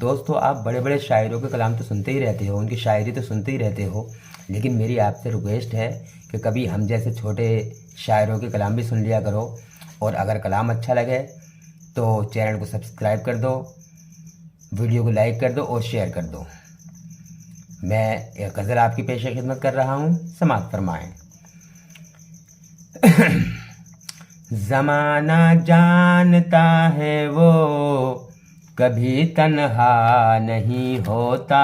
दोस्तों, आप बड़े बड़े शायरों के कलाम तो सुनते ही रहते हो, उनकी शायरी तो सुनते ही रहते हो, लेकिन मेरी आपसे रिक्वेस्ट है कि कभी हम जैसे छोटे शायरों के कलाम भी सुन लिया करो। और अगर कलाम अच्छा लगे तो चैनल को सब्सक्राइब कर दो, वीडियो को लाइक कर दो और शेयर कर दो। मैं एक गज़ल आपकी पेश खिदमत कर रहा हूँ, समाअत फरमाएँ। ज़माना जानता है वो कभी तन्हा नहीं होता,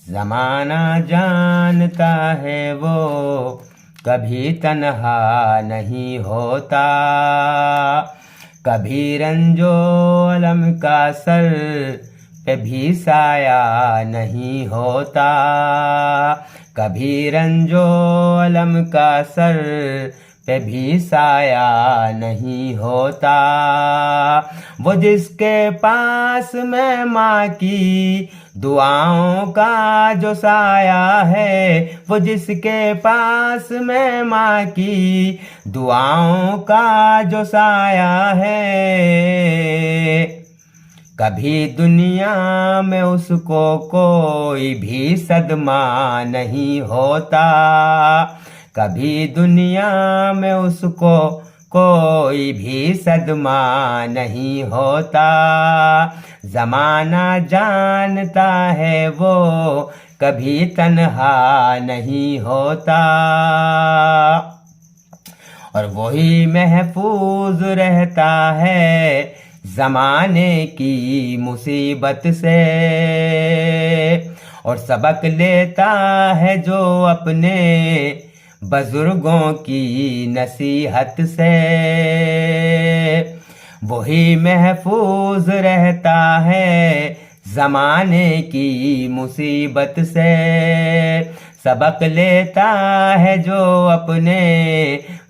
ज़माना जानता है वो कभी तन्हा नहीं होता। कभी रंजो अलम का सर पे भी साया नहीं होता, कभी रंजो अलम का सर पे भी साया नहीं होता। वो जिसके पास में माँ की दुआओं का जो साया है, वो जिसके पास में माँ की दुआओं का जो साया है, कभी दुनिया में उसको कोई भी सदमा नहीं होता, कभी दुनिया में उसको कोई भी सदमा नहीं होता। ज़माना जानता है वो कभी तन्हा नहीं होता, और वही महफूज रहता है ज़माने की मुसीबत से, और सबक लेता है जो अपने बुजुर्गों की नसीहत से। वही महफूज रहता है ज़माने की मुसीबत से, सबक लेता है जो अपने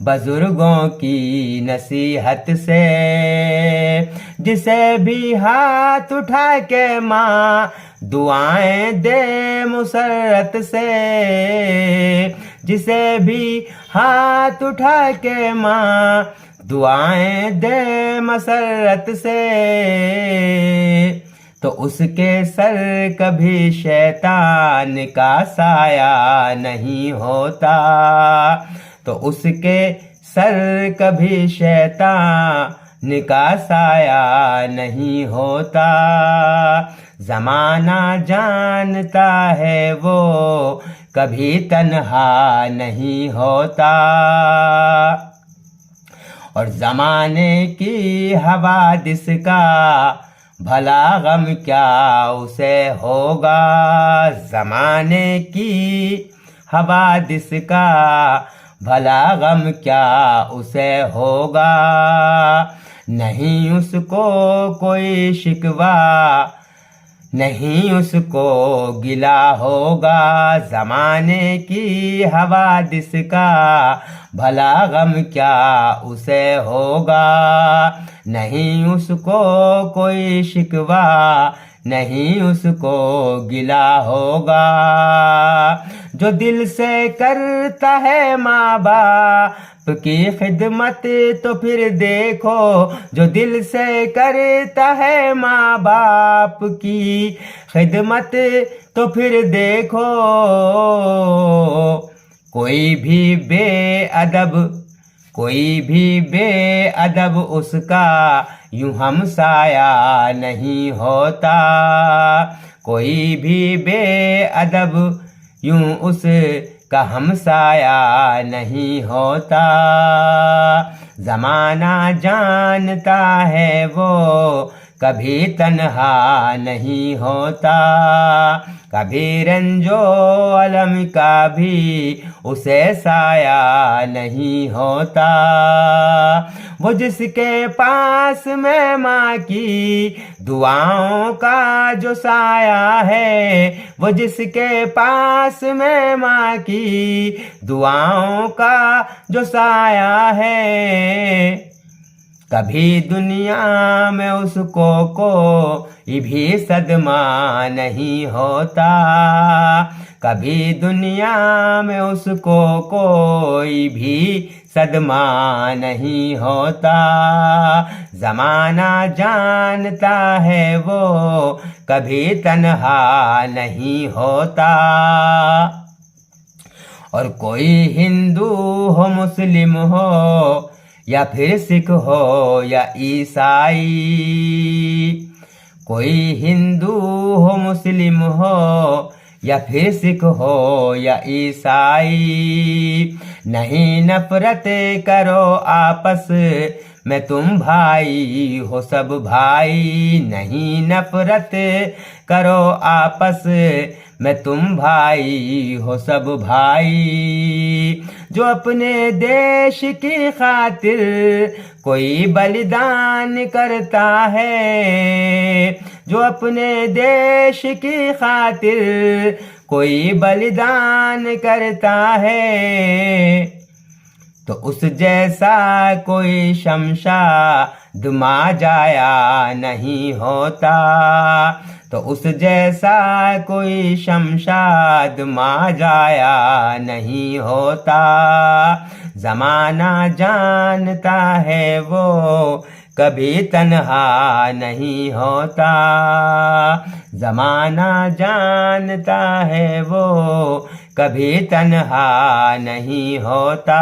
बुजुर्गों की नसीहत से। जिसे भी हाथ उठा के माँ दुआएं दे मुसर्रत से, जिसे भी हाथ उठा के माँ दुआएं दे मसरत से, तो उसके सर कभी शैतान का साया नहीं होता, तो उसके सर कभी शैतान का साया नहीं होता। ज़माना जानता है वो कभी तन्हा नहीं होता, और ज़माने की हवादिस का भला गम क्या उसे होगा, ज़माने की हवादिस का भला गम क्या उसे होगा। नहीं उसको कोई शिकवा, नहीं उसको गिला होगा, ज़माने की हवादिस का भला गम क्या उसे होगा। नहीं उसको कोई शिकवा, नहीं उसको गिला होगा। जो दिल से करता है माँ बाप की खिदमत तो फिर देखो, जो दिल से करता है माँ बाप की खिदमत तो फिर देखो, कोई भी बेअदब उसका यूं हमसाया नहीं होता, कोई भी बेअदब यूं उसका हमसाया नहीं होता। ज़माना जानता है वो कभी तन्हा नहीं होता, कभी रंजो अलम का भी उसे साया नहीं होता। वो जिसके पास में माँ की दुआओं का जो साया है, वो जिसके पास में माँ की दुआओं का जो साया है, कभी दुनिया में उसको कोई भी सदमा नहीं होता, कभी दुनिया में उसको कोई भी सदमा नहीं होता। ज़माना जानता है वो कभी तन्हा नहीं होता। और कोई हिंदू हो मुस्लिम हो या फिर सिख हो या ईसाई, कोई हिंदू हो मुस्लिम हो या फिर सिख हो या ईसाई, नहीं नफरत करो आपस में तुम भाई हो सब भाई। नहीं नफरत करो आपस में तुम भाई हो सब भाई। जो अपने देश की खातिर कोई बलिदान करता है, जो अपने देश की खातिर कोई बलिदान करता है, तो उस जैसा कोई शमशाद मा जाया नहीं होता। तो उस जैसा कोई शमशाद मा जाया नहीं होता। ज़माना जानता है वो कभी तन्हा नहीं होता। ज़माना जानता है वो कभी तन्हा नहीं होता।